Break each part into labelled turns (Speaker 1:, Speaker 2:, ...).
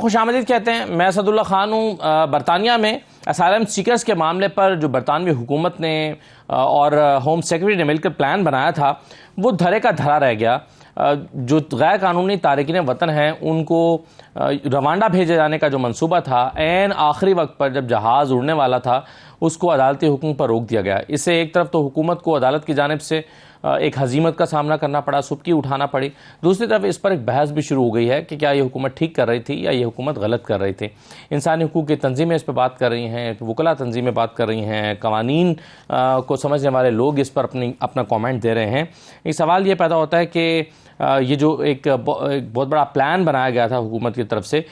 Speaker 1: खुशामदीद कहते हैं। मैं असदुल्ला खान हूँ। बरतानिया में असाइलम सीकर्स के मामले पर जो बरतानवी हुकूमत ने और होम सेक्रेटरी ने मिलकर प्लान बनाया था वो धरे का धरा रह गया। जो गैर कानूनी तारिकीन वतन हैं उनको रवांडा भेजे जाने का जो मंसूबा था, ऐन आखिरी वक्त पर जब जहाज़ उड़ने वाला था उसको अदालती हुक्म पर रोक दिया गया। इससे एक तरफ तो हुकूमत को अदालत की जानिब से एक हजीमत का सामना करना पड़ा, सुबकी उठाना पड़ी, दूसरी तरफ इस पर एक बहस भी शुरू हो गई है कि क्या ये हुकूमत ठीक कर रही थी या ये हुकूमत गलत कर रही थी। इंसानी हुकूक की तंजीमें इस पर बात कर रही हैं, वकला तंजीमें बात कर रही हैं, कवानीन को समझने वाले लोग इस पर अपना कॉमेंट दे रहे हैं। एक सवाल ये पैदा होता है कि ये जो एक बहुत बड़ा प्लान बनाया गया था हुकूमत की तरफ से,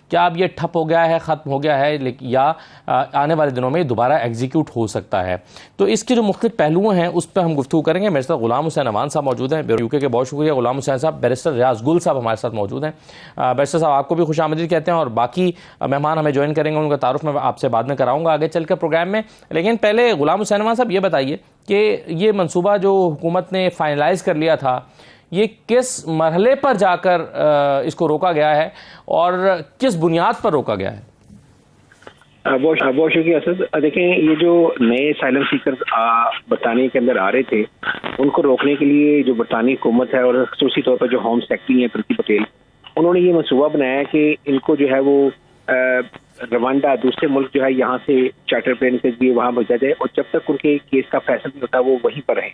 Speaker 1: क्या अब ये ठप हो गया है, ख़त्म हो गया है, या आने वाले दिनों में दोबारा एग्जीक्यूट हो सकता है। तो इसके जो मुख्तलिफ पहलू हैं उस पर हम गुफ्तगू करेंगे। मेरे साथ गुलाम हुसैन अमान साहब मौजूद हैं, यूके के। बहुत शुक्रिया गुलाम हुसैन साहब। बैरिस्टर रियाज गुल साहब हमारे साथ मौजूद हैं। बैरिस्टर साहब आपको भी खुशामदीद कहते हैं और बाकी मेहमान हमें ज्वाइन करेंगे, उनका तारुफ मैं आपसे बाद में कराऊंगा आगे चलकर प्रोग्राम में। लेकिन पहले गुलाम हुसैन अमान साहब ये बताइए कि ये मनसूबा जो हुकूमत ने फाइनलाइज कर लिया था ये किस मरहले पर जाकर इसको रोका गया है और किस बुनियाद पर रोका गया है?
Speaker 2: बहुत शुक्रिया असद। देखें, ये जो नए साइलम सीकर्स बरतानिया के अंदर आ रहे थे उनको रोकने के लिए जो बरतानी हुकूमत है और खसूसी तौर पर जो होम सेक्रेटरी है प्रीति पटेल, उन्होंने ये मनसूबा बनाया कि इनको जो है वो रवांडा दूसरे मुल्क जो है यहाँ से चार्टर प्लेन के लिए वहाँ भेजा जाए और जब तक उनके केस का फैसला नहीं होता वो वहीं पर रहे।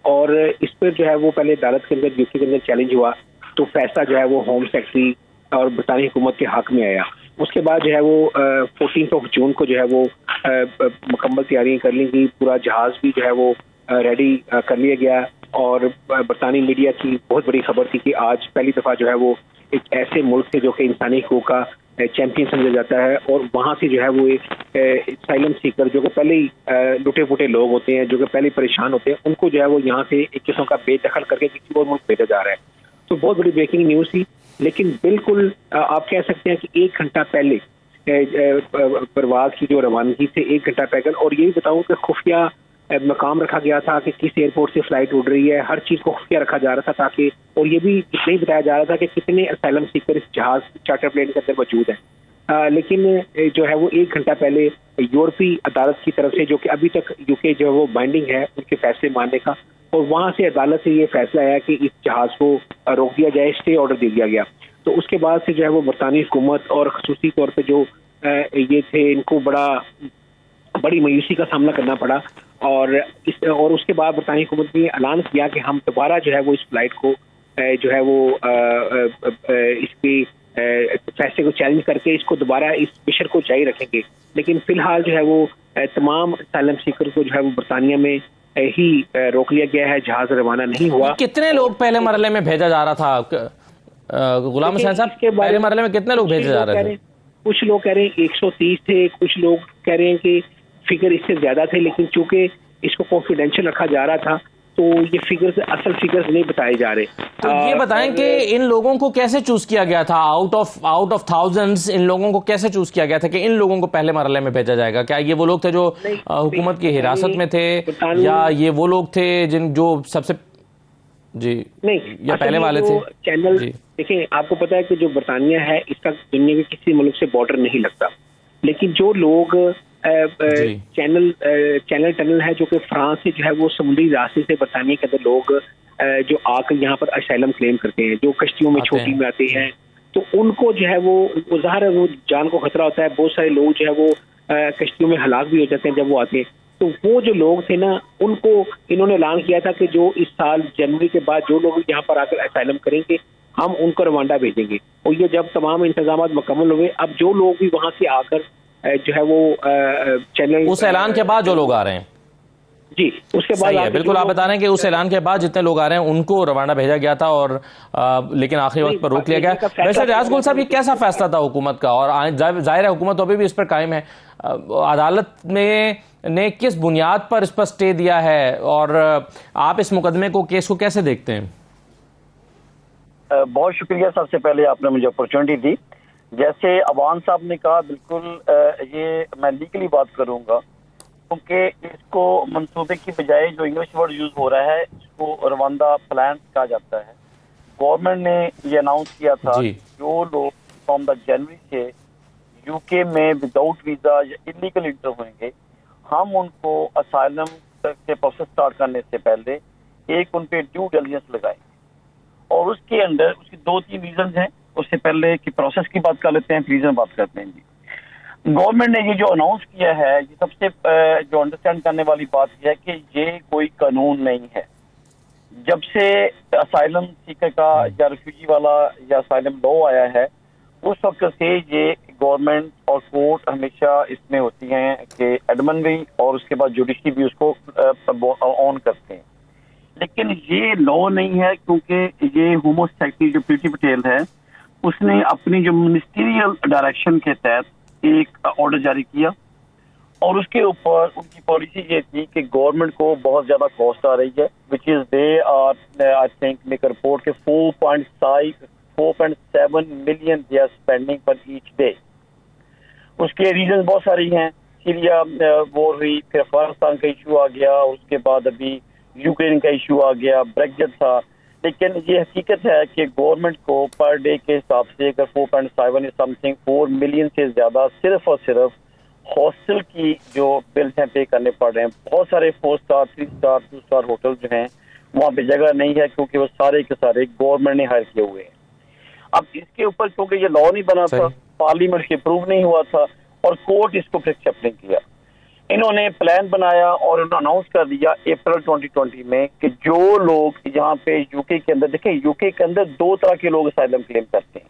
Speaker 2: और इस पर जो है वो पहले अदालत के अंदर यूके के अंदर चैलेंज हुआ तो फैसला जो है वो होम सेक्रेटरी और बरतानी हुकूमत के हक में आया। उसके बाद जो है वो 14 जून को जो है वो मुकम्मल तैयारियां कर ली गई, पूरा जहाज भी जो है वो रेडी कर लिया गया। और बरतानी मीडिया की बहुत बड़ी खबर थी कि आज पहली दफ़ा जो है वो एक ऐसे मुल्क से जो कि इंसानी हकूक़ का चैंपियन समझा जाता है और वहाँ से जो है वो एक साइलम सीकर जो कि पहले ही लुटे फुटे लोग होते हैं, जो कि पहले परेशान होते हैं, उनको जो है वो यहाँ से एक किस्म का बेदखल करके किसी और मुल्क भेजा जा रहा है। तो बहुत बड़ी ब्रेकिंग न्यूज़ थी। लेकिन बिल्कुल आप कह सकते हैं कि 1 घंटा पहले परवाज की जो रवानगी से 1 घंटा पहले, और ये भी बताऊं कि खुफिया मकाम रखा गया था कि किस एयरपोर्ट से फ्लाइट उड़ रही है, हर चीज को खुफिया रखा जा रहा था ताकि, और ये भी नहीं बताया जा रहा था कि कितने असाइलम सीकर इस जहाज चार्टर प्लेन के अंदर मौजूद है। लेकिन जो है वो 1 घंटा पहले यूरोपीय अदालत की तरफ से, जो कि अभी तक यूके जो है वो बाइंडिंग है उनके फैसले मानने का, और वहां से अदालत से ये फैसला आया कि इस जहाज को रोक दिया जाए, स्टे ऑर्डर दे दिया गया। तो उसके बाद से जो है वो बरतानी हुकूमत और खसूसी तौर पर जो ये थे इनको बड़ी मायूसी का सामना करना पड़ा। और उसके बाद बरतानी हुकूमत ने ऐलान किया कि हम दोबारा जो है वो इस फ्लाइट को जो है वो इसके फैसले को चैलेंज करके इसको दोबारा इस मिशन को जारी रखेंगे। लेकिन फिलहाल जो है वो तमाम साइलम सीकर को जो है वो बरतानिया में ही रोक लिया गया है, जहाज रवाना नहीं हुआ।
Speaker 1: कितने लोग पहले मरहले में भेजा जा रहा था गुलाम हुसैन साहब? पहले मरहले में कितने लोग भेजे जा रहे थे?
Speaker 2: कुछ लोग कह रहे हैं 130 थे, कुछ लोग कह रहे हैं कि फिगर इससे ज्यादा थे, लेकिन चूंकि इसको कॉन्फिडेंशियल रखा जा रहा था तो ये फिगर्स, असल फिगर्स नहीं बताए जा रहे।
Speaker 1: तो ये बताएं कि इन लोगों को कैसे चूज किया गया था? आउट ऑफ थाउजेंड्स इन लोगों को कैसे चूज किया गया था कि इन लोगों को पहले मरहले में भेजा जाएगा? क्या ये वो लोग थे जो हुकूमत की हिरासत में थे, या ये वो लोग थे जो सबसे
Speaker 2: नहीं
Speaker 1: या पहले वाले थे?
Speaker 2: चैनल देखिए, आपको पता है कि जो बरतानिया है इसका दुनिया के किसी मुल्क से बॉर्डर नहीं लगता, लेकिन जो लोग चैनल टनल है जो कि फ्रांस से जो है वो समुद्री रास्ते से बरतानिया के अंदर लोग जो आकर यहाँ पर असाइलम क्लेम करते हैं, जो कश्तियों में छोटी में आते हैं, तो उनको जो है वो ज़ाहिर है वो जान को खतरा होता है। बहुत सारे लोग जो है वो कश्तियों में हलाक भी हो जाते हैं जब वो आते हैं। तो वो जो लोग थे ना, उनको इन्होंने ऐलान किया था कि जो इस साल जनवरी के बाद जो लोग यहाँ पर आकर असाइलम करेंगे हम उनको रवांडा भेजेंगे। और ये जब तमाम इंतजाम मुकम्मल हुए, अब जो लोग भी वहां से आकर जो है वो चैनल,
Speaker 1: उस ऐलान के बाद जो लोग आ रहे हैं
Speaker 2: जी, उसके बाद
Speaker 1: बिल्कुल आप बता रहे हैं कि उस ऐलान के बाद जितने लोग आ रहे हैं उनको रवांडा भेजा गया था, और लेकिन आखिरी वक्त पर रोक लिया गया। वैसे रियाज गुल साहब, ये कैसा फैसला था हुकूमत का? और जाहिर है हुकूमत अभी भी इस पर कायम है। अदालत ने किस बुनियाद पर इस पर स्टे दिया है, और आप इस मुकदमे को, केस को कैसे देखते हैं?
Speaker 3: बहुत शुक्रिया। सबसे पहले आपने मुझे अपॉर्चुनिटी दी। जैसे अवान साहब ने कहा, बिल्कुल ये मैं लीगली बात करूंगा, क्योंकि इसको मंसूबे की बजाय जो इंग्लिश वर्ड यूज हो रहा है इसको रवांडा प्लान कहा जाता है। गवर्नमेंट ने ये अनाउंस किया था जो लोग फ्रॉम द जनवरी से यूके में विदाउट वीजा या इलीगल इंटर होंगे, हम उनको असाइलम के प्रोसेस स्टार्ट करने से पहले एक उन पे ड्यू डिलिजेंस लगाएंगे। और उसके अंदर उसकी 2-3 रीजन हैं। उससे पहले कि प्रोसेस की बात कर लेते हैं, रीजन बात करते हैं। जी, गवर्नमेंट ने ये जो अनाउंस किया है, ये सबसे जो अंडरस्टैंड करने वाली बात यह है कि ये कोई कानून नहीं है। जब से असाइलम सीकर का या रिफ्यूजी वाला या असाइलम लॉ आया है, उस वक्त से ये गवर्नमेंट और कोर्ट हमेशा इसमें होती हैं कि एडमन भी और उसके बाद जुडिशरी भी उसको ऑन करते हैं। लेकिन ये लॉ नहीं है, क्योंकि ये होम सेक्रेटरी जो प्रीति पटेल है, उसने अपनी जो मिनिस्ट्रियल डायरेक्शन के तहत एक ऑर्डर जारी किया और उसके ऊपर उनकी पॉलिसी ये थी कि गवर्नमेंट को बहुत ज्यादा कॉस्ट आ रही है, which is they are I think make report के 4.7 मिलियन दे आर स्पेंडिंग पर ईच डे। उसके रीजन बहुत सारी हैं। सीरिया वॉर हुई, फिर अफगानिस्तान का इशू आ गया, उसके बाद अभी यूक्रेन का इशू आ गया, ब्रेक्जिट था। लेकिन ये हकीकत है कि गवर्नमेंट को पर डे के हिसाब से अगर 4.7 समथिंग 4 मिलियन से ज्यादा सिर्फ और सिर्फ हॉस्टल की जो बिल्स हैं पे करने पड़ रहे हैं। बहुत सारे 4 स्टार 3 स्टार 2 स्टार होटल जो हैं वहाँ पे जगह नहीं है, क्योंकि वो सारे के सारे गवर्नमेंट ने हायर किए हुए हैं। अब इसके ऊपर क्योंकि ये लॉ नहीं बना था, पार्लियामेंट से अप्रूव नहीं हुआ था और कोर्ट इसको फिर एक्सेप्ट नहीं किया, इन्होंने प्लान बनाया और उन्होंने अनाउंस कर दिया अप्रैल 2020 में कि जो लोग यहाँ पे यूके के अंदर, देखें यूके के अंदर 2 तरह के लोग असाइलम क्लेम करते हैं।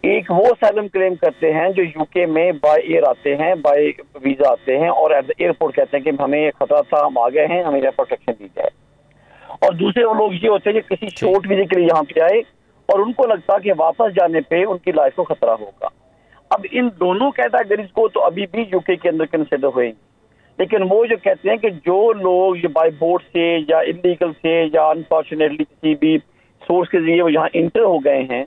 Speaker 3: एक वो असाइलम क्लेम करते हैं जो यूके में बाय एयर आते हैं, बाय वीजा आते हैं और एट द एयरपोर्ट कहते हैं कि हमें खतरा था, हम आ गए हैं, हमें प्रोटेक्शन दी जाए। और दूसरे वो लोग ये होते हैं जो किसी शॉर्ट वीजे के लिए यहाँ पे आए और उनको लगता कि वापस जाने पे उनकी लाइफ को खतरा होगा। अब इन दोनों कैटेगरीज को तो अभी भी यूके के अंदर कंसिडर हुएंगे, लेकिन वो जो कहते हैं कि जो लोग ये बाय बोट से या इलीगल से या अनफॉर्चुनेटली किसी भी सोर्स के जरिए वो यहाँ इंटर हो गए हैं,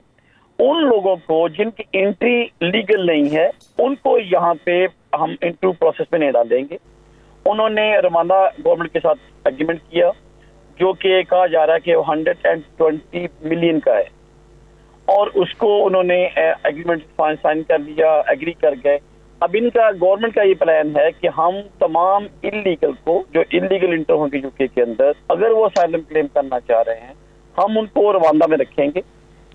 Speaker 3: उन लोगों को जिनकी एंट्री लीगल नहीं है उनको यहाँ पे हम इंटरव्यू प्रोसेस में नहीं डालेंगे। उन्होंने रवांडा गवर्नमेंट के साथ एग्रीमेंट किया जो कि कहा जा रहा है कि 120 मिलियन का है और उसको उन्होंने एग्रीमेंट साइन कर लिया, एग्री कर गए। अब इनका गवर्नमेंट का ये प्लान है कि हम तमाम इलीगल को जो इलीगल इंटर होंगे यूके के अंदर, अगर वो असाइलम क्लेम करना चाह रहे हैं, हम उनको रवांडा में रखेंगे।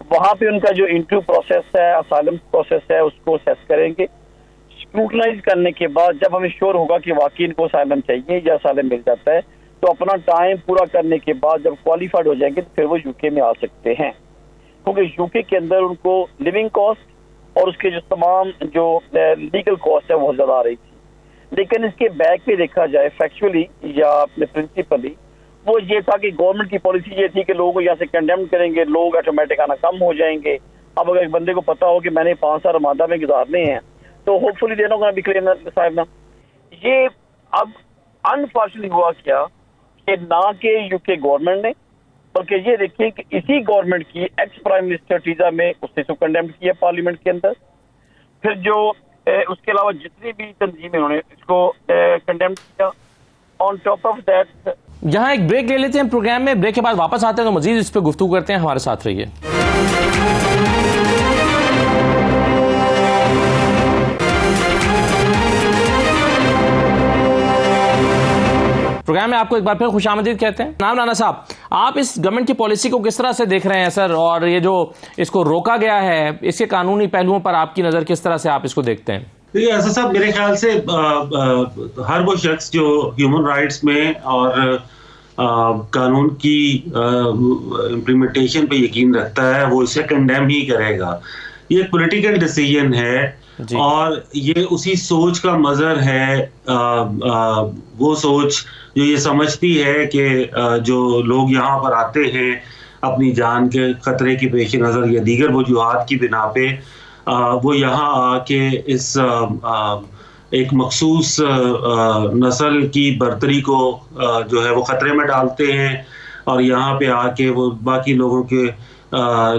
Speaker 3: वहाँ पे उनका जो इंटरव्यू प्रोसेस है, असाइलम प्रोसेस है, उसको असेस करेंगे। स्क्रूटनाइज करने के बाद जब हमें श्योर होगा कि वाकई इनको असाइलम चाहिए या असाइलम मिल जाता है, तो अपना टाइम पूरा करने के बाद जब क्वालिफाइड हो जाएंगे तो फिर वो यूके में आ सकते हैं, क्योंकि यूके के अंदर उनको लिविंग कॉस्ट और उसके जो तमाम जो लीगल कॉस्ट है बहुत ज्यादा आ रही थी। लेकिन इसके बैक पे देखा जाए फैक्चुअली या प्रिंसिपली, वो ये था कि गवर्नमेंट की पॉलिसी ये थी कि लोगों को यहाँ से कंडेम करेंगे, लोग ऑटोमेटिक आना कम हो जाएंगे। अब अगर एक बंदे को पता हो कि मैंने 5 साल रमादा में गुजारने हैं तो होपफुली देना होगा क्लेम साहब ना। ये अब अनफॉर्चुनेटली हुआ क्या कि ना के यूके गवर्नमेंट ने, बल्कि ये देखिए कि इसी गवर्नमेंट की एक्स प्राइम मिनिस्टर टीजा में उसने इसको कंडेम किया पार्लियामेंट के अंदर। फिर जो उसके अलावा जितनी भी तंजीमें उन्होंने इसको कंडेम किया। ऑन टॉप ऑफ दैट,
Speaker 1: यहाँ एक ब्रेक ले लेते हैं प्रोग्राम में, ब्रेक के बाद वापस आते हैं तो मजीद इस पर गुफ्तगू करते हैं। हमारे साथ रहिए। प्रोग्राम में आपको एक बार फिर खुशामदीद कहते हैं। नाम राना साहब, आप इस गवर्नमेंट की पॉलिसी को किस तरह से देख रहे हैं सर, और ये जो इसको रोका गया है इसके कानूनी पहलुओं पर आपकी नजर किस तरह से आप इसको देखते हैं?
Speaker 4: देखिए ऐसा साहब, मेरे ख्याल से हर वो शख्स जो ह्यूमन राइट्स में और कानून की इम्प्लीमेंटेशन पे यकीन रखता है वो इसे कंडेम ही करेगा। ये एक पॉलिटिकल डिसीजन है और ये उसी सोच का मजर है, वो सोच जो ये समझती है कि जो लोग यहाँ पर आते हैं अपनी जान के खतरे की पेश नज़र या दीगर वजूहात की बिना पे वो यहाँ आके इस एक मखसूस नस्ल की बर्तरी को जो है वो ख़तरे में डालते हैं और यहाँ पे आके वो बाकी लोगों के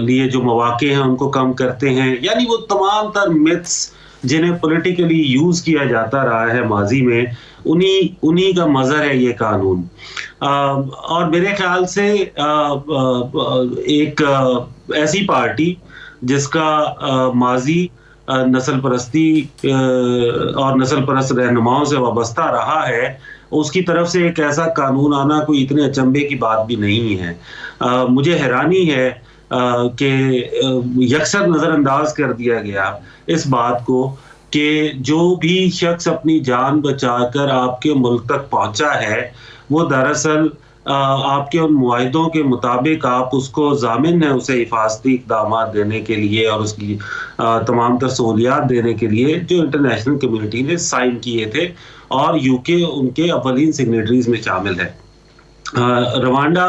Speaker 4: लिए जो मौके हैं उनको कम करते हैं। यानी वो तमाम तर मिथ्स जिन्हें पॉलिटिकली यूज़ किया जाता रहा है माजी में, उन्हीं का मज़र है ये कानून। और मेरे ख्याल से एक ऐसी पार्टी जिसका माजी नस्ल परस्ती और नस्ल परस्त रहनुमाओं से वाबस्ता रहा है, उसकी तरफ से एक ऐसा कानून आना कोई इतने अचंभे की बात भी नहीं है। मुझे हैरानी है कि यकसर नज़रअंदाज कर दिया गया इस बात को कि जो भी शख्स अपनी जान बचाकर आपके मुल्क तक पहुंचा है वो दरअसल आपके उन मुआहिदों के मुताबिक आप उसको ज़ामिन है उसे हिफाजती इक़दाम देने के लिए और उसकी तमाम तर सहूलियात देने के लिए जो इंटरनेशनल कम्युनिटी ने साइन किए थे और यूके उनके अव्वलीन सिग्नेटरीज में शामिल है। रवांडा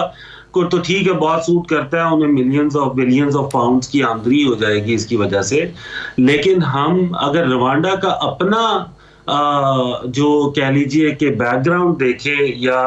Speaker 4: को तो ठीक है, बहुत सूट करता है, उन्हें millions of billions of pounds की आमदनी हो जाएगी इसकी वजह से, लेकिन हम अगर रवांडा का अपना जो कह लीजिए कि बैकग्राउंड देखें या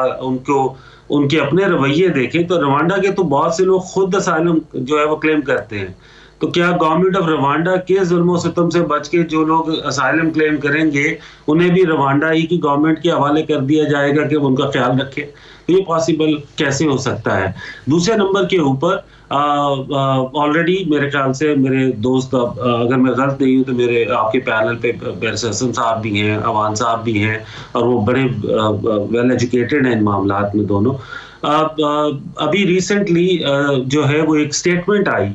Speaker 4: उनके अपने रवैये देखें तो रवांडा के तो बहुत से लोग खुद असाइलम जो है वो क्लेम करते हैं। तो क्या गवर्नमेंट ऑफ रवांडा के जुल्म सितम से बच के जो लोग असाइलम क्लेम करेंगे उन्हें भी रवांडा ही की गवर्नमेंट के हवाले कर दिया जाएगा कि उनका ख्याल रखे? तो ये पॉसिबल कैसे हो सकता है? दूसरे नंबर के ऊपर ऑलरेडी मेरे ख्याल से मेरे दोस्त, अगर मैं गलत नहीं हूँ तो मेरे आपके पैनल पे हसन साहब भी हैं, अवान साहब भी हैं और वो बड़े वेल एजुकेटेड हैं इन मामलात में दोनों। अभी रिसेंटली जो है वो एक स्टेटमेंट आई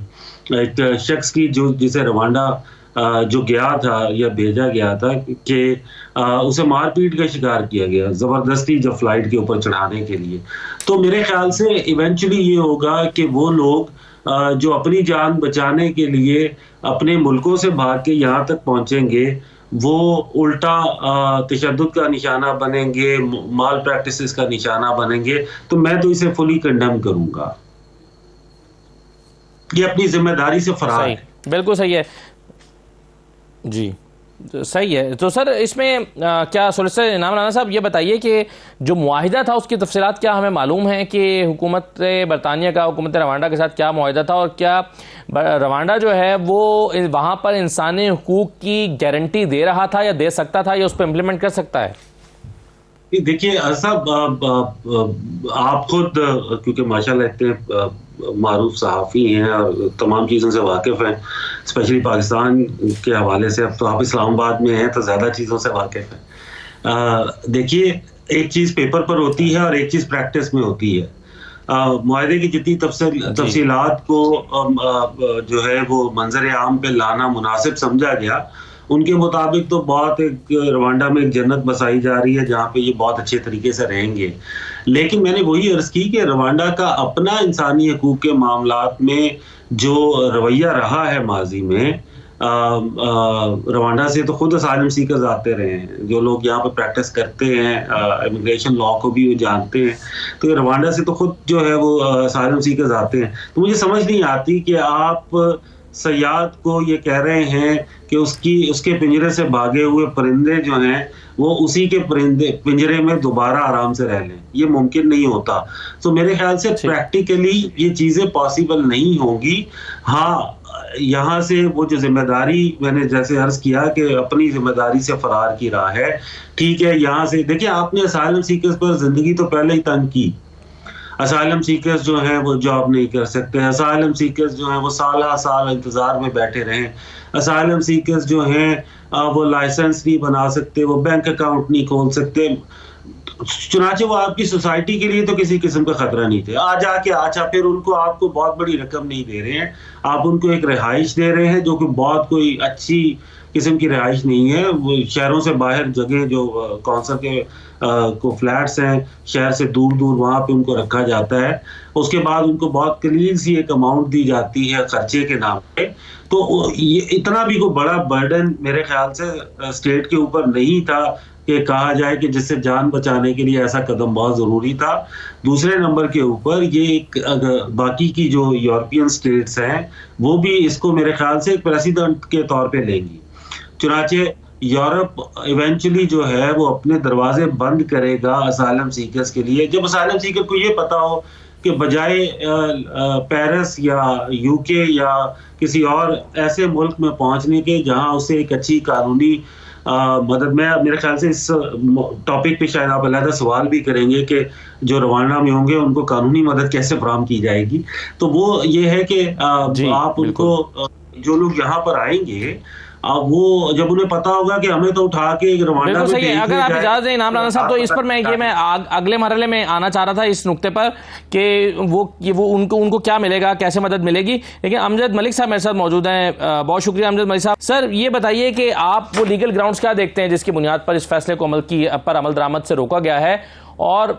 Speaker 4: एक शख्स की जो जिसे रवांडा जो गया था या भेजा गया था कि उसे मारपीट का शिकार किया गया ज़बरदस्ती जब फ्लाइट के ऊपर चढ़ाने के लिए। तो मेरे ख्याल से इवेंचुअली ये होगा कि वो लोग जो अपनी जान बचाने के लिए अपने मुल्कों से भाग के यहाँ तक पहुँचेंगे वो उल्टा तशद्दुद का निशाना बनेंगे, माल प्रैक्टिसेस का निशाना बनेंगे। तो मैं तो इसे फुली कंडेम करूँगा। ये अपनी जिम्मेदारी से फरार है।
Speaker 1: बिल्कुल सही है जी, सही है। तो सर इसमें क्या सॉलिसिटर इनाम राना साहब ये बताइए कि जो मुआहिदा था उसकी तफसीलात क्या हमें मालूम है कि हुकूमत बरतानिया का हुकूमत रवांडा के साथ क्या मुआहिदा था और क्या रवांडा जो है वो वहाँ पर इंसानी हुकूक की गारंटी दे रहा था या दे सकता था या उस पर इम्प्लीमेंट कर सकता है?
Speaker 4: देखिए साहब, आप खुद क्योंकि माशाल्लाह इतने मारूफ सहाफ़ी हैं और तमाम चीज़ों से वाकिफ़ हैं, स्पेशली पाकिस्तान के हवाले से। अब तो आप इस्लामाबाद में हैं तो ज़्यादा चीज़ों से वाकिफ़ हैं। देखिए, एक चीज़ पेपर पर होती है और एक चीज़ प्रैक्टिस में होती है। मुआहदे की जितनी तफसीलात को जो है वो मंजर आम पे लाना मुनासिब समझा गया, उनके मुताबिक तो बहुत एक रवांडा में एक जन्नत बसाई जा रही है जहाँ पे ये बहुत अच्छे तरीके से रहेंगे। लेकिन मैंने वही अर्ज़ की कि रवांडा का अपना इंसानी हकूक़ के मामलात में जो रवैया रहा है माजी में, रवांडा से तो खुद असाइलम सीकर्स आते रहे हैं, जो लोग यहाँ पर प्रैक्टिस करते हैं इमिग्रेशन लॉ को भी वो जानते हैं। तो रवांडा से तो खुद जो है वो असाइलम सीकर्स आते हैं। तो मुझे समझ नहीं आती कि आप सयाद को ये कह रहे हैं कि उसके पिंजरे से भागे हुए परिंदे जो हैं वो उसी के पिंजरे में दोबारा आराम से रह लें। ये मुमकिन नहीं होता। तो मेरे ख्याल से प्रैक्टिकली ये चीज़ें पॉसिबल नहीं होंगी। हाँ, यहाँ से वो जो जिम्मेदारी मैंने जैसे अर्ज किया कि अपनी जिम्मेदारी से फरार की राह है, ठीक है। यहाँ से देखिए, आपने असाइलम सीकर्स पर जिंदगी तो पहले ही तंग की। असाइलम सीकर्स जो हैं वो जॉब नहीं कर सकते, असाइलम सीकर्स जो हैं वो साल इंतज़ार में बैठे रहें, असाइलम सीकर्स जो हैं वो लाइसेंस नहीं बना सकते, वो बैंक अकाउंट नहीं खोल सकते। चुनाचे वो आपकी सोसाइटी के लिए तो किसी किस्म का खतरा नहीं थे। अच्छा फिर उनको आपको बहुत बड़ी रकम नहीं दे रहे हैं, आप उनको एक रिहाइश दे रहे हैं जो कि बहुत कोई अच्छी किस्म की रिहाइश नहीं है। वो शहरों से बाहर जगह जो कौंसल के को फ्लैट्स हैं, शहर से दूर दूर वहाँ पे उनको रखा जाता है। उसके बाद उनको बहुत कलील सी एक अमाउंट दी जाती है खर्चे के नाम पे। तो ये इतना भी कोई बड़ा बर्डन मेरे ख्याल से स्टेट के ऊपर नहीं था कि कहा जाए कि जिससे जान बचाने के लिए ऐसा कदम बहुत ज़रूरी था। दूसरे नंबर के ऊपर ये एक बाकी की जो यूरोपियन स्टेट्स हैं वो भी इसको मेरे ख्याल से एक प्रेसिडेंट के तौर पे लेंगी। चुनाचे यूरोप इवेंचुअली जो है वो अपने दरवाजे बंद करेगा असाइलम सीकर्स के लिए, जब असाइलम सीकर को ये पता हो कि बजाय पेरिस या यूके या किसी और ऐसे मुल्क में पहुंचने के जहां उसे एक अच्छी कानूनी मदद में, मेरे ख्याल से इस टॉपिक पे शायद आप अलग सवाल भी करेंगे कि जो रवांडा में होंगे उनको कानूनी मदद कैसे फराहम की जाएगी। तो वो ये है कि आप उनको जो लोग यहाँ पर आएंगे वो जब उन्हें पता होगा कि हमें तो उठा के रवांडा
Speaker 1: बिल्कुल
Speaker 4: में
Speaker 1: सही है।
Speaker 4: भेज
Speaker 1: अगर
Speaker 4: दिया
Speaker 1: आप
Speaker 4: जाए,
Speaker 1: इजाजत दें इनाम राना साहब, तो इस पर मैं अगले मरहले में आना चाह रहा था, इस नुक्ते पर कि वो उनको क्या मिलेगा, कैसे मदद मिलेगी। लेकिन अमजद मलिक साहब मेरे साथ मौजूद हैं। बहुत शुक्रिया अमजद मलिक साहब। सर ये बताइए कि आप वो लीगल ग्राउंड्स क्या देखते हैं जिसकी बुनियाद पर इस फैसले को अमल दरामद से रोका गया है, और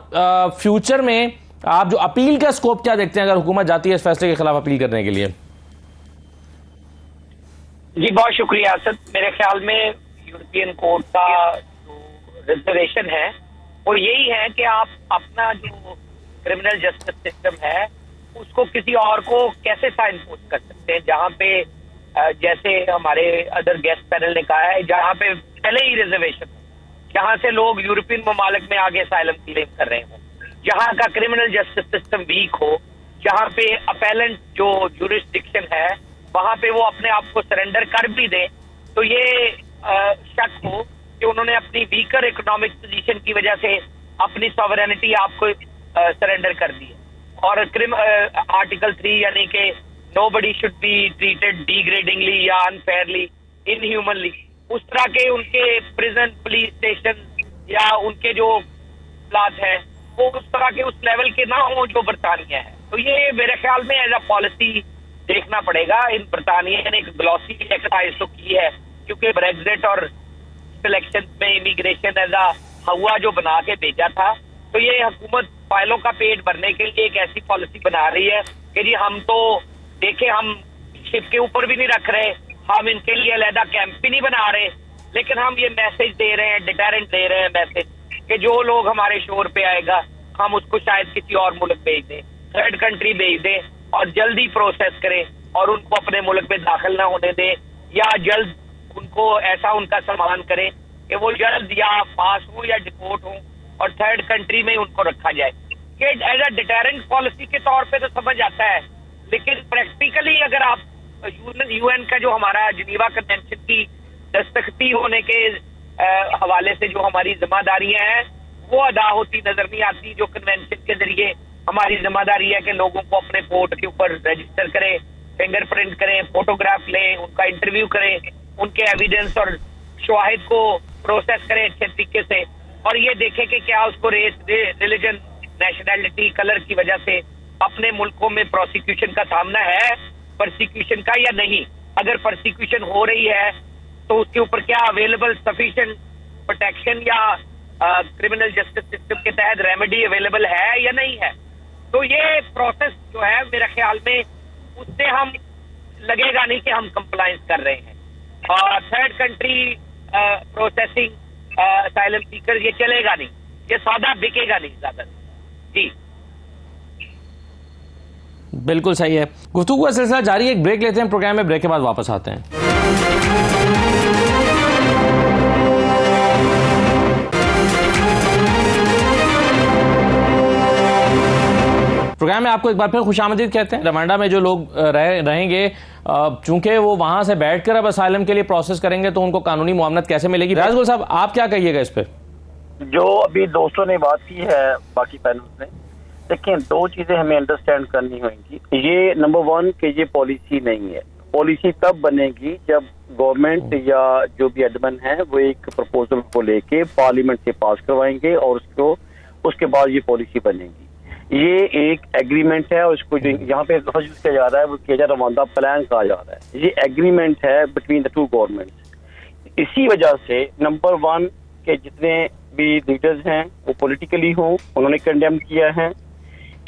Speaker 1: फ्यूचर में आप जो अपील का स्कोप क्या देखते हैं अगर हुकूमत जाती है इस फैसले के खिलाफ अपील करने के लिए?
Speaker 5: जी बहुत शुक्रिया असद। मेरे ख्याल में यूरोपियन कोर्ट का जो रिजर्वेशन है वो यही है कि आप अपना जो क्रिमिनल जस्टिस सिस्टम है उसको किसी और को कैसे साइन पोस्ट कर सकते हैं, जहां पे जैसे हमारे अदर गेस्ट पैनल ने कहा है, जहां पे पहले ही रिजर्वेशन हो, जहां से लोग यूरोपियन ममालिक में आगे असाइलम क्लेम कर रहे हो, जहां का क्रिमिनल जस्टिस सिस्टम वीक हो, जहां पे अपेलेंट जो जुरिस्डिक्शन है वहां पे वो अपने आप को सरेंडर कर भी दे, तो ये शक हो कि उन्होंने अपनी वीकर इकोनॉमिक पोजीशन की वजह से अपनी सॉवरेनिटी आपको सरेंडर कर दी है। और आर्टिकल 3 यानी कि नोबडी शुड बी ट्रीटेड डिग्रेडिंगली या अनफेयरली, इनह्यूमनली, उस तरह के उनके प्रिजन, पुलिस स्टेशन या उनके जो प्लाट है वो उस तरह के उस लेवल के ना हो जो बरतानिया है। तो ये मेरे ख्याल में एज अ पॉलिसी देखना पड़ेगा। इन बरतानिया ने एक ग्लॉसी एक्सरसाइज तो की है, क्योंकि ब्रेक्जिट और सिलेक्शन में इमिग्रेशन एज अ हवा जो बना के भेजा था, तो ये हुकूमत फाइलों का पेट भरने के लिए एक ऐसी पॉलिसी बना रही है कि जी हम तो देखे, हम शिप के ऊपर भी नहीं रख रहे, हम इनके लिए अलहदा कैंप भी नहीं बना रहे, लेकिन हम ये मैसेज दे रहे हैं, डिटरेंट दे रहे हैं मैसेज कि जो लोग हमारे शोर पे आएगा हम उसको शायद किसी और मुल्क भेज दें, थर्ड कंट्री भेज दें और जल्दी प्रोसेस करें और उनको अपने मुल्क में दाखिल ना होने दें, या जल्द उनको ऐसा उनका सम्मान करें कि वो जल्द या पास हो या डिपोर्ट हो और थर्ड कंट्री में उनको रखा जाए। ये एज अ डिटरेंट पॉलिसी के तौर पे तो समझ आता है, लेकिन प्रैक्टिकली अगर आप यूएन का जो हमारा जिनीवा कन्वेंशन की दस्तखती होने के हवाले से जो हमारी जिम्मेदारियां हैं वो अदा होती नजर नहीं आती। जो कन्वेंशन के जरिए हमारी जिम्मेदारी है कि लोगों को अपने पोर्ट के ऊपर रजिस्टर करें, फिंगरप्रिंट करें, फोटोग्राफ लें, उनका इंटरव्यू करें, उनके एविडेंस और शवाहिद को प्रोसेस करें अच्छे तरीके से, और ये देखें कि क्या उसको रेस, रिलीजन, नेशनैलिटी, कलर की वजह से अपने मुल्कों में प्रोसिक्यूशन का सामना है, परसिक्यूशन का या नहीं। अगर परसिक्यूशन हो रही है तो उसके ऊपर क्या अवेलेबल सफिशिएंट प्रोटेक्शन या क्रिमिनल जस्टिस सिस्टम के तहत रेमेडी अवेलेबल है या नहीं है। तो ये प्रोसेस जो है मेरे ख्याल में उससे हम लगेगा नहीं कि हम कंप्लायंस कर रहे हैं, और third country processing asylum Sikar ये चलेगा नहीं, ये सौदा बिकेगा नहीं ज्यादा। जी
Speaker 1: बिल्कुल सही है। गुफ्तगू का सिलसिला जारी है, एक ब्रेक लेते हैं, प्रोग्राम में ब्रेक के बाद वापस आते हैं। प्रोग्राम में आपको एक बार फिर खुशामदीद कहते हैं। रवांडा में जो लोग रहेंगे, चूंकि वो वहां से बैठकर अब असाइलम के लिए प्रोसेस करेंगे तो उनको कानूनी मुआवनत कैसे मिलेगी? राजगुल साहब आप क्या कहिएगा इस पे?
Speaker 3: जो अभी दोस्तों ने बात की है बाकी पैनल्स ने, देखिए दो चीजें हमें अंडरस्टैंड करनी होंगी। ये नंबर 1 कि ये पॉलिसी नहीं है। पॉलिसी तब बनेगी जब गवर्नमेंट या जो भी एडमिन है वो एक प्रपोजल को लेके पार्लियामेंट से पास करवाएंगे और उसके बाद ये पॉलिसी बनेगी। ये एक एग्रीमेंट है और इसको जो यहाँ पे लफ्ज़ यूज किया जा रहा है वो किया जा रहा है, रवांडा प्लान कहा जा रहा है। ये एग्रीमेंट है बिटवीन द टू गवर्नमेंट्स। इसी वजह से नंबर 1 के जितने भी लीडर्स हैं वो पॉलिटिकली हों, उन्होंने कंडेम किया है।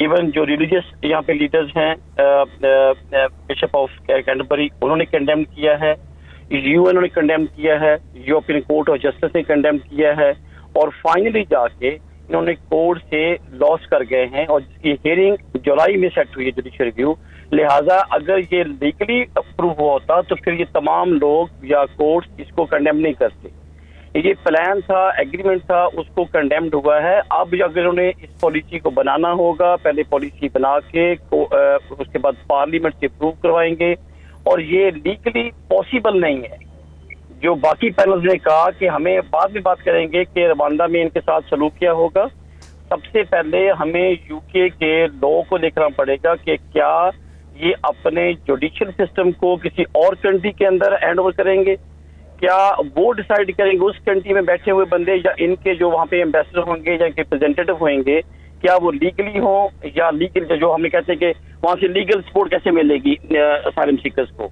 Speaker 3: इवन जो रिलीजियस यहाँ पे लीडर्स हैं, बिशप ऑफ कैंटरबरी, उन्होंने कंडेम किया है, यूएन ने कंडेम किया है, यूरोपियन कोर्ट ऑफ जस्टिस ने कंडेम किया है, और फाइनली जाके इन्होंने कोर्ट से लॉस कर गए हैं और जिसकी हियरिंग जुलाई में सेट हुई है, जुडिशियल रिव्यू। लिहाजा अगर ये लीगली अप्रूव होता तो फिर ये तमाम लोग या कोर्ट इसको कंडेम नहीं करते। ये प्लान था, एग्रीमेंट था, उसको कंडेम्ड हुआ है। अब अगर उन्हें इस पॉलिसी को बनाना होगा, पहले पॉलिसी बना के उसके बाद पार्लियामेंट से अप्रूव करवाएंगे, और ये लीगली पॉसिबल नहीं है। जो बाकी पैनल्स ने कहा कि हमें बाद में बात करेंगे कि रवांडा में इनके साथ सलूक क्या होगा, सबसे पहले हमें यूके के लॉ को देखना पड़ेगा कि क्या ये अपने जुडिशियल सिस्टम को किसी और कंट्री के अंदर हैंड ओवर करेंगे? क्या वो डिसाइड करेंगे उस कंट्री में बैठे हुए बंदे या इनके जो वहाँ पे एम्बेसडर होंगे या इनके रिप्रेजेंटेटिव होंगे, क्या वो लीगली हो या लीगल, जो हमें कहते हैं कि वहाँ से लीगल सपोर्ट कैसे मिलेगी असाइलम सीकर्स को?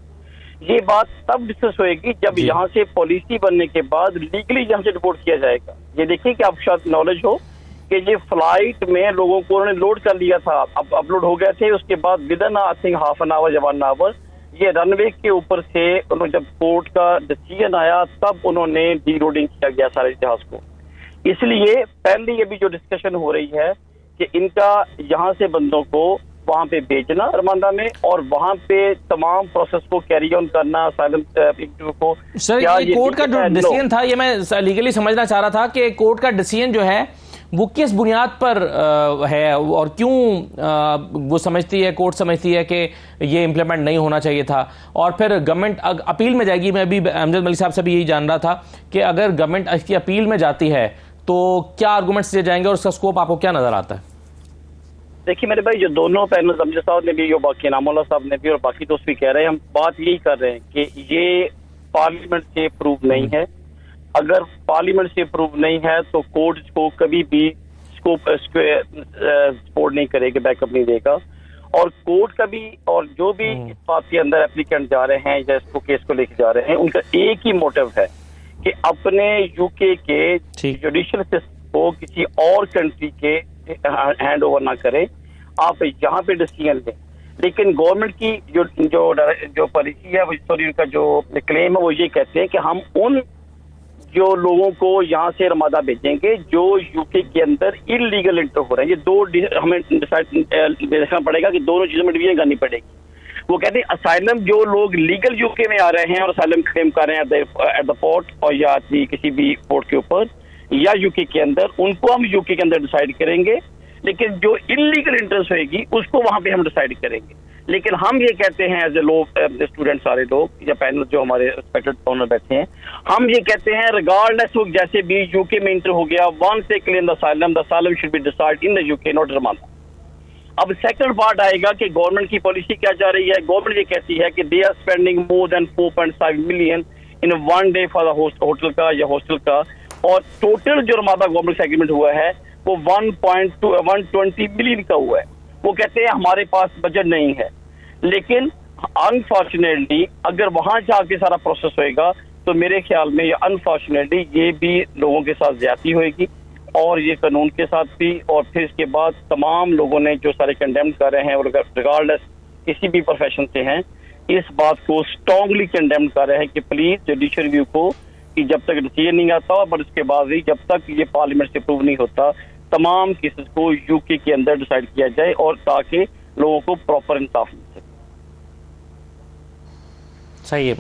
Speaker 3: ये बात तब डिस्कस होएगी जब यहाँ से पॉलिसी बनने के बाद लीगली यहाँ से रिपोर्ट किया जाएगा। ये देखिए कि आपको शायद नॉलेज हो कि ये फ्लाइट में लोगों को उन्होंने लोड कर लिया था, अब अपलोड हो गए थे, उसके बाद with in I think half an hour या 1 आवर ये रनवे के ऊपर से उन्होंने जब कोर्ट का डिसीजन आया तब उन्होंने डीलोडिंग किया गया सारे जहाज को। इसलिए पहले ये भी जो डिस्कशन हो रही है कि इनका यहाँ से बंदों को वहाँ पे भेजना रमांडा में और वहाँ पे तमाम प्रोसेस को कैरी ऑन करना असाइलम को।
Speaker 1: सर ये कोर्ट का जो डिसीजन था, ये मैं लीगली समझना चाह रहा था कि कोर्ट का डिसीजन जो है वो किस बुनियाद पर है और क्यों वो समझती है, कोर्ट समझती है कि ये इम्प्लीमेंट नहीं होना चाहिए था, और फिर गवर्नमेंट अपील में जाएगी। मैं अभी अमजद मलिक साहब से भी यही जान रहा था कि अगर गवर्नमेंट इसकी अपील में जाती है तो क्या आर्गूमेंट्स दिए जाएंगे और उसका स्कोप आपको क्या नजर आता है?
Speaker 3: देखिए मेरे भाई, जो दोनों पैनल अमजद साहब ने भी, जो बाकी इनामुल्लाह साहब ने भी और बाकी दोस्त भी कह रहे हैं, हम बात यही कर रहे हैं कि ये पार्लियामेंट से प्रूव नहीं है। अगर पार्लियामेंट से अप्रूव नहीं है तो कोर्ट इसको कभी भी सपोर्ट नहीं करेगा, बैकअप नहीं देगा। और कोर्ट का भी और जो भी इस बात के अंदर एप्लीकेंट जा रहे हैं या इसको केस को लेके जा रहे हैं, उनका एक ही मोटिव है कि अपने यूके के जुडिशियल सिस्टम को किसी और कंट्री के हैंड ओवर ना करें, आप यहाँ पे डिसीजन लें। लेकिन गवर्नमेंट की जो पॉलिसी है, सॉरी उनका जो क्लेम है, वो ये कहते हैं कि हम उन जो लोगों को यहाँ से रमादा भेजेंगे जो यूके के अंदर इलीगल एंटर हो रहे हैं। ये दो हमें देखना पड़ेगा कि दोनों चीजों में डिवीजन करनी पड़ेगी। वो कहते हैं असाइलम जो लोग लीगल यूके में आ रहे हैं और असाइलम क्लेम कर रहे हैं एट द पोर्ट और या किसी भी पोर्ट के ऊपर या यूके के अंदर, उनको हम यूके के अंदर डिसाइड करेंगे। लेकिन जो इलीगल एंट्रेंस होगी उसको वहां पे हम डिसाइड करेंगे। लेकिन हम ये कहते हैं एज ए लोग, स्टूडेंट सारे लोग या पैनल जो हमारे रिस्पेक्टेड ऑनर बैठे हैं, हम ये कहते हैं रिगार्डलेस वो जैसे भी यूके में इंटर हो गया, वन से claim the asylum should be decide in the UK, not Ramada. अब सेकंड पार्ट आएगा कि गवर्नमेंट की पॉलिसी क्या जा रही है। गवर्नमेंट ये कहती है कि they are spending more than 4.5 million in 1 day for the hotel का या हॉस्टल का, और टोटल जो रमादा गवर्नमेंट से एग्रीमेंट हुआ है वो 120 मिलियन का हुआ है। वो कहते हैं हमारे पास बजट नहीं है। लेकिन अनफॉर्चुनेटली अगर वहां जाके सारा प्रोसेस होएगा तो मेरे ख्याल में अनफॉर्चुनेटली ये भी लोगों के साथ ज्यादती होएगी और ये कानून के साथ भी। और फिर इसके बाद तमाम लोगों ने जो सारे कंडेम कर रहे हैं और रिगार्डलेस किसी भी प्रोफेशन से हैं, इस बात को स्ट्रांगली कंडेम कर रहे हैं कि प्लीज जुडिशियल रिव्यू को, कि जब तक डिसीजन नहीं आता और इसके बाद भी जब तक ये पार्लियामेंट से अप्रूव नहीं होता, तमाम केसेस को यूके के अंदर डिसाइड किया जाए और ताकि लोगों को प्रॉपर इंसाफ मिल सके।
Speaker 1: सही है,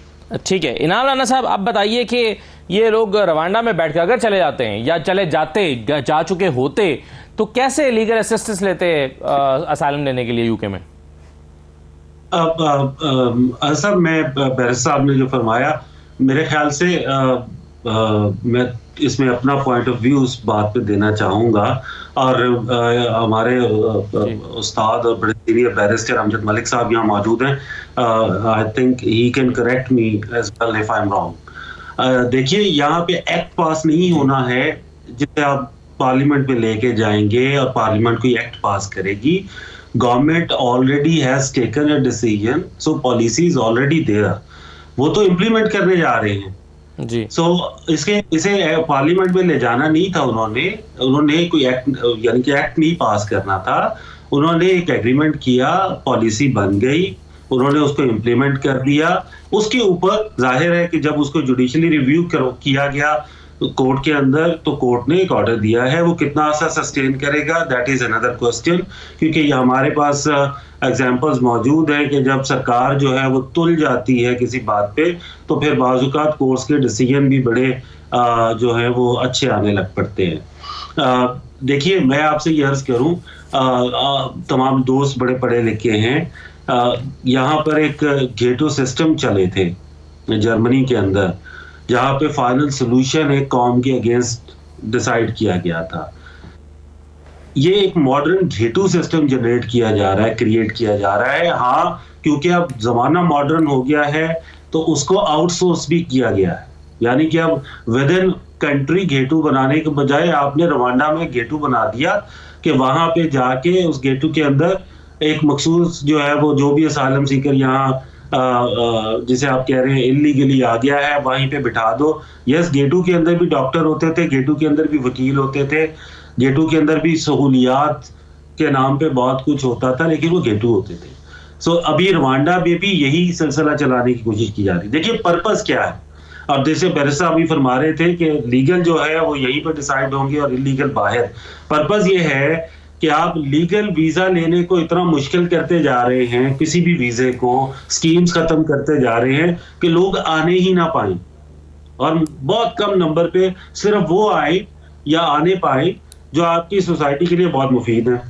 Speaker 1: ठीक है। इनाम राना साहब, आप बताइए कि ये लोग रवांडा में बैठकर अगर चले जाते हैं या जा चुके होते तो कैसे लीगल असिस्टेंस लेते असाइलम लेने के लिए यूके में?
Speaker 4: सर, मैं बैरिस्टर साहब ने जो फरमाया, मेरे ख्याल से मैं इसमें अपना पॉइंट ऑफ व्यू उस बात पे देना चाहूँगा। और हमारे उस्ताद और बड़े सीनियर बैरिस्टर अमजद मलिक साहब यहाँ मौजूद हैं। I think he can correct me as well if I am wrong. देखिए, यहाँ पे एक्ट पास नहीं होना है जिसे आप पार्लियामेंट में लेके जाएंगे और पार्लियामेंट कोई एक्ट पास करेगी। Government already has taken a decision, so policy is already there, वो तो इम्प्लीमेंट करने जा रहे हैं
Speaker 1: जी।
Speaker 4: इसे पार्लियामेंट में ले जाना नहीं था। उन्होंने कोई एक्ट, यानी कि एक्ट नहीं पास करना था। उन्होंने एक एग्रीमेंट किया, पॉलिसी बन गई, उन्होंने उसको इम्प्लीमेंट कर दिया। उसके ऊपर जाहिर है कि जब उसको जुडिशियली रिव्यू किया गया कोर्ट के अंदर, तो कोर्ट ने एक ऑर्डर दिया है। वो कितना सा सस्टेन करेगा, दैट इज अनदर क्वेश्चन, क्योंकि ये हमारे पास एग्जाम्पल्स मौजूद हैं कि जब सरकार जो है वो तुल जाती है किसी बात पे, तो फिर बाज़-औक़ात कोर्ट्स के डिसीजन भी बड़े जो है वो अच्छे आने लग पड़ते हैं। देखिए, मैं आपसे ये अर्ज करूं, तमाम दोस्त बड़े पढ़े लिखे हैं। यहाँ पर एक गेटो सिस्टम चले थे जर्मनी के अंदर, जहाँ पे फाइनल सोल्यूशन एक कौम के अगेंस्ट डिसाइड किया गया था। ये एक मॉडर्न गेटो सिस्टम जनरेट किया जा रहा है, क्रिएट किया जा रहा है। हाँ, क्योंकि अब जमाना मॉडर्न हो गया है तो उसको आउटसोर्स भी किया गया है, यानी कि अब विद इन कंट्री गेटू बनाने के बजाय आपने रवांडा में गेटू बना दिया कि वहां पे जाके उस गेटू के अंदर एक मखसूस जो है वो जो भी असाइलम सीकर यहाँ जिसे आप कह रहे हैं इलीगली आ गया है वहीं पे बिठा दो। यस, गेटू के अंदर भी डॉक्टर होते थे, गेटू के अंदर भी वकील होते थे, गेटू के अंदर भी सहूलियात के नाम पे बहुत कुछ होता था, लेकिन वो गेटू होते थे। सो अभी रवांडा में भी यही सिलसिला चलाने की कोशिश की जा रही है। देखिए पर्पस क्या है, अब जैसे बैरिस्टर अभी फरमा रहे थे कि लीगल जो है वो यहीं पर डिसाइड होंगे और इलीगल बाहर। पर्पस ये है कि आप लीगल वीजा लेने को इतना मुश्किल करते जा रहे हैं, किसी भी वीजे को स्कीम्स खत्म करते जा रहे हैं कि लोग आने ही ना पाए, और बहुत कम नंबर पे सिर्फ वो आए या आने पाए जो आपकी सोसाइटी के लिए बहुत मुफीद है।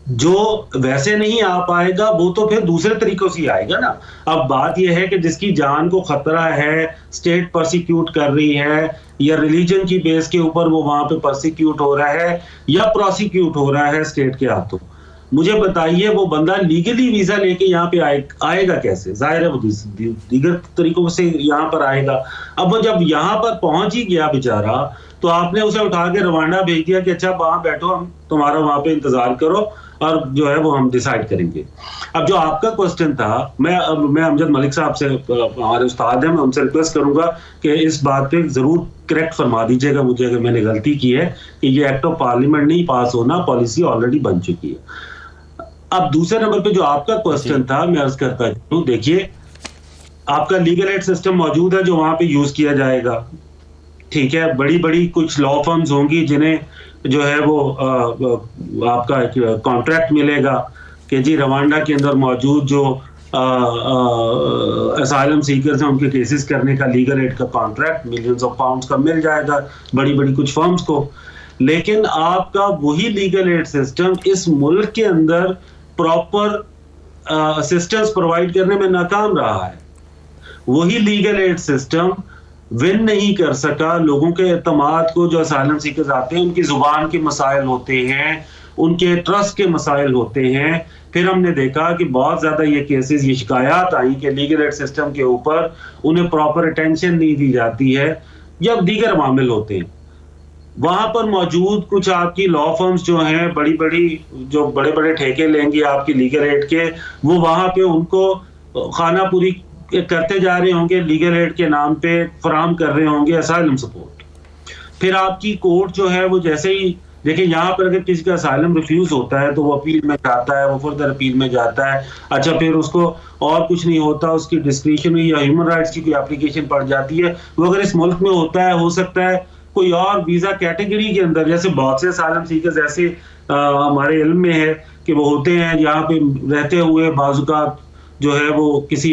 Speaker 4: जो वैसे नहीं आ पाएगा वो तो फिर दूसरे तरीकों से आएगा ना। अब बात यह है कि जिसकी जान को खतरा है, स्टेट परसिक्यूट कर रही है, या रिलीजन की बेस के ऊपर वो वहां पे परसिक्यूट हो रहा है या प्रोसिक्यूट हो रहा है स्टेट के हाथों, मुझे बताइए वो बंदा लीगली वीजा लेके यहाँ पे आएगा कैसे? जाहिर है वो दीगर तरीकों से यहाँ पर आएगा। अब वो जब यहाँ पर पहुंच ही गया बेचारा, तो आपने उसे उठा के रवांडा भेज दिया कि अच्छा वहां बैठो, हम तुम्हारा वहां पे इंतजार करो और जो है वो हम डिसाइड करेंगे। अब जो आपका क्वेश्चन था, मैं अमजद मलिक साहब से, हमारे उस्ताद हैं, मैं उनसे रिक्वेस्ट करूंगा कि इस बात पे जरूर करेक्ट फरमा दीजिएगा मुझे अगर मैंने गलती की है कि ये एक्ट ऑफ पार्लियामेंट नहीं पास होना, पॉलिसी ऑलरेडी बन चुकी है। अब दूसरे नंबर पे जो आपका क्वेश्चन था, मैं अर्ज करता हूं, देखिए आपका लीगल एड सिस्टम मौजूद है जो वहां पे यूज किया जाएगा, ठीक है। बड़ी बड़ी कुछ लॉ फर्म्स होंगी जिन्हें जो है वो आपका कॉन्ट्रैक्ट मिलेगा कि जी रवांडा के अंदर मौजूद जो असाइलम सीकर्स हैं उनके केसेस करने का लीगल एड का कॉन्ट्रैक्ट मिलियंस ऑफ पाउंड्स का मिल जाएगा बड़ी बड़ी कुछ फर्म्स को। लेकिन आपका वही लीगल एड सिस्टम इस मुल्क के अंदर प्रॉपर असिस्टेंस प्रोवाइड करने में नाकाम रहा है। वही लीगल एड सिस्टम विन नहीं कर सका लोगों के एतमाद को। जो असाइलम सीकर्स आते हैं उनकी जुबान के मसाइल होते हैं, उनके ट्रस्ट के मसाइल होते हैं। फिर हमने देखा कि बहुत ज्यादा ये केसेस, ये शिकायत आई कि लीगल एड सिस्टम के ऊपर उन्हें प्रॉपर अटेंशन नहीं दी जाती है या दीगर मामले होते हैं। वहां पर मौजूद कुछ आपकी लॉ फर्म्स जो हैं, बड़ी बड़ी जो बड़े बड़े ठेके लेंगी आपकी लीगल एड के, वो वहां पे उनको खाना पूरी करते जा रहे होंगे, लीगल एड के नाम पे फराहम कर रहे होंगे असाइलम सपोर्ट। फिर आपकी कोर्ट जो है वो जैसे ही देखिए यहाँ पर अगर किसी का असाइलम रिफ्यूज होता है तो वो अपील में जाता है, वो फर्दर अपील में जाता है। अच्छा, फिर उसको और कुछ नहीं होता, उसकी डिस्क्रिशन या ह्यूमन राइट्स की कोई एप्लीकेशन पड़ जाती है। वो अगर इस मुल्क में होता है, हो सकता है कोई और वीजा कैटेगरी के अंदर, जैसे बहुत से असाइलम सीकर्स ऐसे हमारे इल्म में है कि वो होते हैं यहाँ पे रहते हुए बाजुकात जो है वो किसी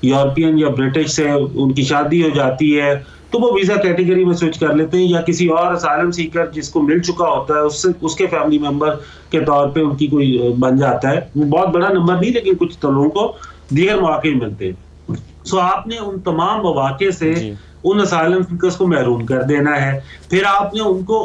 Speaker 4: यूरोपियन या ब्रिटिश से उनकी शादी हो जाती है तो वो वीजा कैटेगरी में स्विच कर लेते हैं, या किसी और असाइलम सीकर जिसको मिल चुका होता है उससे उसके फैमिली मेंबर के तौर पे उनकी कोई बन जाता है। वो बहुत बड़ा नंबर नहीं, लेकिन कुछ लोगों को दीगर मौके मिलते हैं। सो आपने उन तमाम मौके से उन असाइलम सीकर्स को महरूम कर देना है। फिर आपने उनको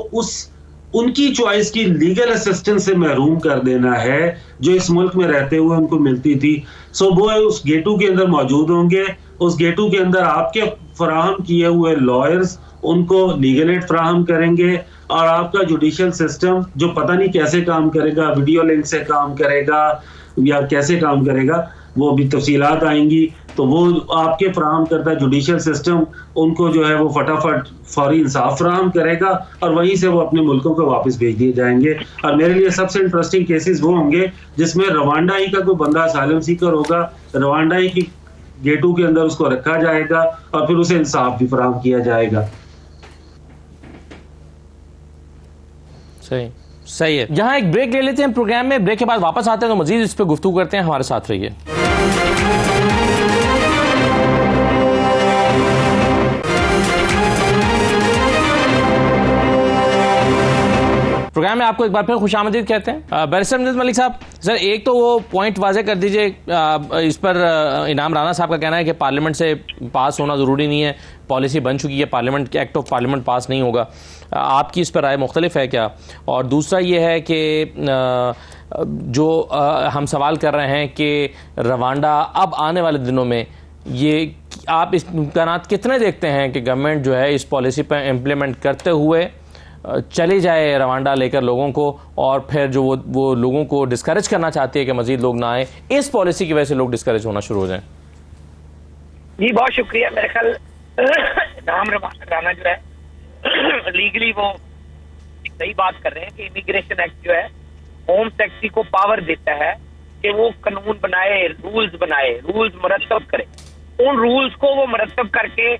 Speaker 4: उनकी चॉइस की लीगल असिस्टेंस से महरूम कर देना है जो इस मुल्क में रहते हुए उनको मिलती थी। सो वो उस गेटू के अंदर मौजूद होंगे, उस गेटू के अंदर आपके फराहम किए हुए लॉयर्स उनको लीगल एड फराहम करेंगे, और आपका जुडिशियल सिस्टम जो पता नहीं कैसे काम करेगा, वीडियो लिंक से काम करेगा या कैसे काम करेगा, वो भी तफसीलात आएंगी। तो वो आपके फराहम करता जुडिशियल सिस्टम उनको जो है वो फटाफट फौरी इंसाफ फराहम करेगा और वहीं से वो अपने मुल्कों को वापस भेज दिए जाएंगे। और मेरे लिए सबसे इंटरेस्टिंग केसेस वो होंगे जिसमें रवांडा ही का कोई बंदा असाइलम सीकर होगा, रवांडा ही की गेटू के अंदर उसको रखा जाएगा और फिर उसे इंसाफ भी फराहम किया जाएगा।
Speaker 1: सही है। यहाँ एक ब्रेक ले लेते हैं प्रोग्राम में, ब्रेक के बाद वापस आते हैं तो मजीद इस पर गुफ्तगू करते हैं। हमारे साथ रहिए। प्रोग्राम में आपको एक बार फिर खुशामदीद कहते हैं। बैरिस्टर अमजद मलिक साहब, सर एक तो वो पॉइंट वाजे कर दीजिए, इस पर इनाम राना साहब का कहना है कि पार्लियामेंट से पास होना ज़रूरी नहीं है, पॉलिसी बन चुकी है, पार्लियामेंट एक्ट ऑफ पार्लियामेंट पास नहीं होगा। आपकी इस पर राय मुख्तलिफ है क्या? और दूसरा ये है कि जो हम सवाल कर रहे हैं कि रवांडा अब आने वाले दिनों में ये आप इस इम्कानात कितने देखते हैं कि गवर्नमेंट जो है इस पॉलिसी पर इम्प्लीमेंट करते हुए चली जाए रवांडा लेकर लोगों को, और फिर जो वो लोगों को डिस्करेज करना चाहती है कि मजीद लोग ना आए, इस पॉलिसी की वजह से लोग डिस्करेज होना शुरू हो जाएं?
Speaker 5: जी बहुत शुक्रिया। मेरे ख्याल राम राणा जो है लीगली वो सही बात कर रहे हैं कि इमिग्रेशन एक्ट जो है होम सेक्रेटरी को पावर देता है कि वो कानून बनाए, रूल्स मुरतब करे। उन रूल्स को वो मुरतब करके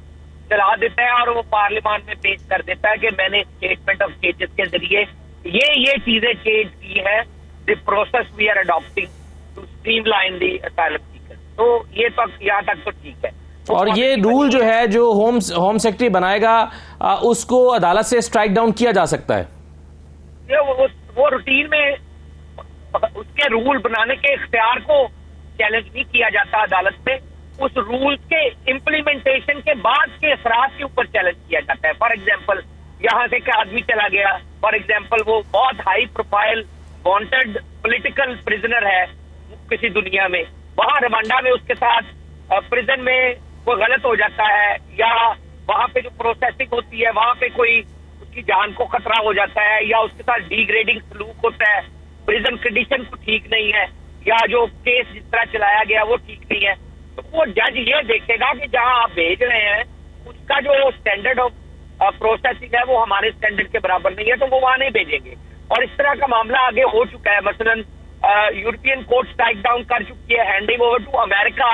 Speaker 5: चला देता है और वो पार्लियामेंट में पेश कर देता है कि मैंने स्टेटमेंट ऑफ चेंजेस के जरिए ये चीजें चेंज की है, the process we are adopting to streamline the asylum seeker. तो ये तक यहाँ तक तो ठीक है। तो
Speaker 1: और ये रूल जो है जो होम सेक्रेटरी बनाएगा उसको अदालत से स्ट्राइक डाउन किया जा सकता है?
Speaker 5: वो रूटीन में उसके रूल बनाने के इख्तियार को चैलेंज नहीं किया जाता अदालत में, उस रूल के इम्प्लीमेंटेशन के बाद के असरात के ऊपर चैलेंज किया जाता है। फॉर एग्जाम्पल यहाँ से एक आदमी चला गया, फॉर एग्जाम्पल वो बहुत high profile wanted political prisoner है किसी दुनिया में, वहां रवांडा में उसके साथ प्रिजन में कोई गलत हो जाता है, या वहां पे जो प्रोसेसिंग होती है वहां पे कोई उसकी जान को खतरा हो जाता है, या उसके साथ डिग्रेडिंग सलूक होता है, प्रिजन कंडीशन तो ठीक नहीं है, या जो केस जिस तरह चलाया गया वो ठीक नहीं है, तो वो जज ये देखेगा कि जहां आप भेज रहे हैं उसका जो स्टैंडर्ड ऑफ प्रोसेसिंग है वो हमारे स्टैंडर्ड के बराबर नहीं है, तो वो वहां नहीं भेजेंगे। और इस तरह का मामला आगे हो चुका है। मसलन यूरोपियन कोर्ट स्ट्राइक डाउन कर चुकी है हैंडिंग ओवर टू अमेरिका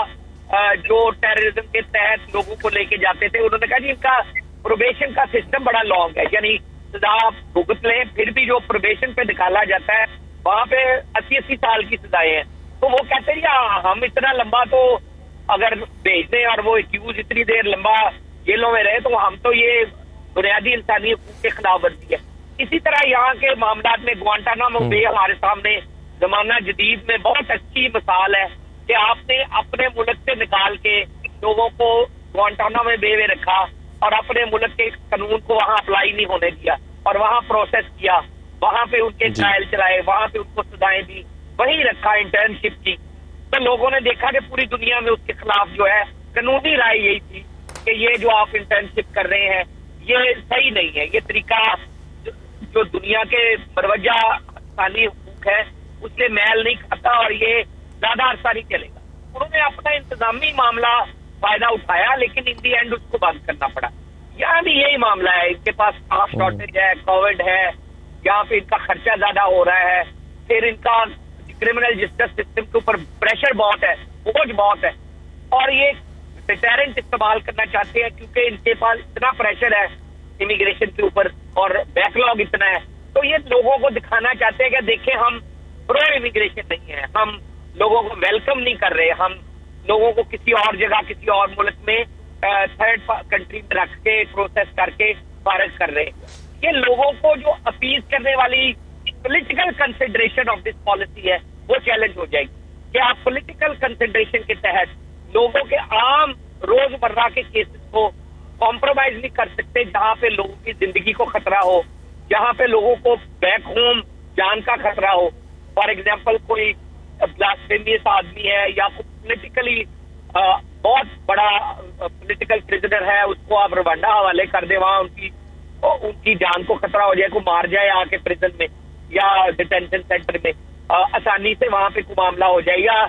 Speaker 5: जो टेररिज्म के तहत लोगों को लेके जाते थे। उन्होंने कहा जी इनका प्रोबेशन का सिस्टम बड़ा लॉन्ग है, यानी सजा आप भुगत लें फिर भी जो प्रोबेशन पे निकाला जाता है वहां पे 80-80 साल की सजाएं हैं। तो वो कहते हैं हम इतना लंबा तो अगर भेज दें और वो एक्यूज इतनी देर लंबा जेलों में रहे तो हम तो ये बुनियादी इंसानी हकूक के खिलाफ वर्जी है। इसी तरह यहाँ के मामला में ग्वांटानामो बे हमारे सामने जमाना जदीद में बहुत अच्छी मिसाल है कि आपने अपने मुल्क से निकाल के लोगों को ग्वांटानामो बे में रखा और अपने मुल्क के कानून को वहां अप्लाई नहीं होने दिया और वहां प्रोसेस किया, वहां पे उनके ट्रायल चलाए, वहां पे उनको सजाएं दी, वहीं रखा इंटर्नशिप की। तो लोगों ने देखा कि पूरी दुनिया में उसके खिलाफ जो है कानूनी राय यही थी कि ये जो आप इंटर्नशिप कर रहे हैं ये सही नहीं है, ये तरीका जो दुनिया के बरवजा इंसानी हकूक है उससे मैल नहीं खाता और ये ज्यादा अरसा नहीं चलेगा। उन्होंने अपना इंतजामी मामला फायदा उठाया लेकिन इन दी एंड उसको बंद करना पड़ा। यहाँ भी यही मामला है, इनके पास स्टाफ शॉर्टेज है, कोविड है, यहाँ पे इनका खर्चा ज्यादा हो रहा है, फिर इनका क्रिमिनल जस्टिस सिस्टम के ऊपर प्रेशर बहुत है, बोझ बहुत है और ये डिटरेंट इस्तेमाल करना चाहते हैं क्योंकि इनके पास इतना प्रेशर है इमिग्रेशन के ऊपर और बैकलॉग इतना है। तो ये लोगों को दिखाना चाहते हैं कि देखें हम प्रो इमिग्रेशन नहीं है, हम लोगों को वेलकम नहीं कर रहे, हम लोगों को किसी और जगह किसी और मुल्क में थर्ड कंट्री में रख के प्रोसेस करके फारिग कर रहे हैं। ये लोगों को जो अपील करने वाली political consideration of this policy है वो चैलेंज हो जाएगी कि आप पॉलिटिकल कंसिडरेशन के तहत लोगों के आम रोजमर्रा के केसेस को कॉम्प्रोमाइज नहीं कर सकते जहां पे लोगों की जिंदगी को खतरा हो, जहां पे लोगों को बैक होम जान का खतरा हो। फॉर एग्जाम्पल कोई ब्लास्फेमियस आदमी है या पॉलिटिकली बहुत बड़ा पॉलिटिकल प्रिजनर है, उसको आप रवांडा हवाले कर दे, वहां उनकी जान को खतरा हो जाए, को मार जाए आके प्रिजन में या डिटेंशन सेंटर में, आसानी से वहां पे कोई मामला हो जाए या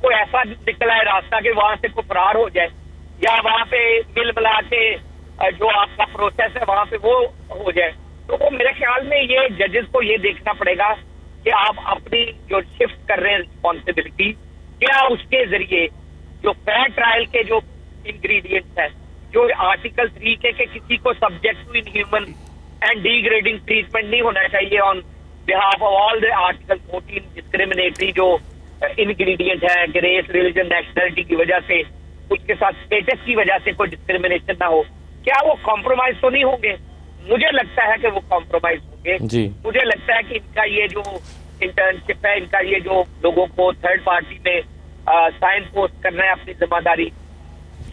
Speaker 5: कोई ऐसा निकला है रास्ता कि वहां से कोई फरार हो जाए या वहां पे मिल मिला के जो आपका प्रोसेस है वहां पे वो हो जाए। तो वो मेरे ख्याल में ये जजेस को ये देखना पड़ेगा कि आप अपनी जो शिफ्ट कर रहे हैं रिस्पॉन्सिबिलिटी क्या उसके जरिए जो फेयर ट्रायल के जो इंग्रेडिएंट्स है, जो आर्टिकल 3 के किसी को subject to inhuman and degrading treatment नहीं होना चाहिए on behalf of all the article 14 discriminatory जो इंग्रेडिएंट है कि रेस, रिलीजन, नेशनलिटी की वजह से, उसके साथ स्टेटस की वजह से कोई डिस्क्रिमिनेशन ना हो, क्या वो कॉम्प्रोमाइज तो नहीं होंगे? मुझे लगता है कि वो कॉम्प्रोमाइज होंगे। मुझे लगता है कि इनका ये जो इंटर्नशिप है, इनका ये जो लोगों को थर्ड पार्टी में साइन पोस्ट करना है अपनी जिम्मेदारी,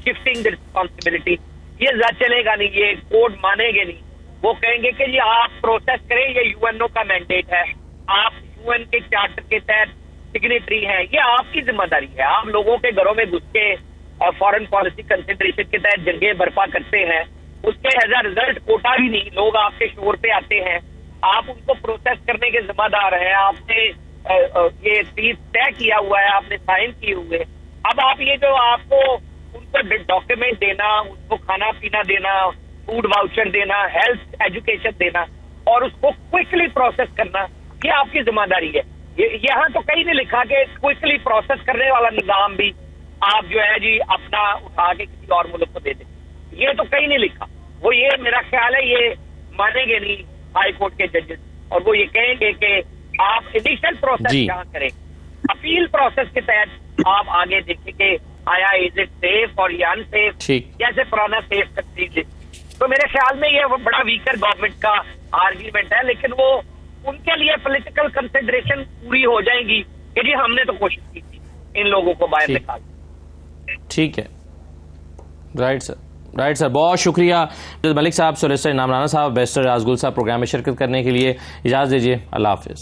Speaker 5: शिफ्टिंग द रिस्पॉन्सिबिलिटी, ये चलेगा नहीं, ये कोर्ट मानेंगे नहीं। वो कहेंगे कि जी आप प्रोसेस करें, ये यूएनओ का मैंडेट है, आप यूएन के चार्टर के तहत सिग्नेटरी हैं, ये आपकी जिम्मेदारी है। आप लोगों के घरों में घुस के फॉरेन पॉलिसी कंसिडरेशन के तहत जंगे बर्पा करते हैं, उसके एज अ रिजल्ट कोटा भी नहीं, लोग आपके शोर पे आते हैं, आप उनको प्रोसेस करने के जिम्मेदार हैं, आपने ये फीस तय किया हुआ है, आपने साइन किए हुए। अब आप ये जो आपको उनको डॉक्यूमेंट देना, उनको खाना पीना देना, फूड वाउचर देना, हेल्थ एजुकेशन देना और उसको क्विकली प्रोसेस करना, ये आपकी जिम्मेदारी है। यहाँ तो कहीं नहीं लिखा कि क्विकली प्रोसेस करने वाला निजाम भी आप जो है जी अपना उठा के किसी और मुल्क को दे दें, ये तो कहीं नहीं लिखा। वो ये मेरा ख्याल है ये मानेंगे नहीं हाई कोर्ट के जजेस, और वो ये कहेंगे कि आप इनिशियल प्रोसेस यहाँ करें, अपील प्रोसेस के तहत आप आगे देखें कि आया इज इट सेफ और ये अनसेफ, कैसे पुराना सेफ तब्दील। तो मेरे ख्याल में ये बड़ा वीकर गवर्नमेंट का आर्ग्यूमेंट है, लेकिन वो उनके लिए पॉलिटिकल कंसिडरेशन पूरी हो जाएंगी कि जी हमने तो कोशिश की थी इन लोगों को बाहर निकालने।
Speaker 1: ठीक है, राइट सर, बहुत शुक्रिया मलिक साहब, सोलिसिटर इनाम राना साहब, बैरिस्टर राजगुल साहब प्रोग्राम में शिरकत करने के लिए। इजाज़त दीजिए, अल्लाह हाफिज़।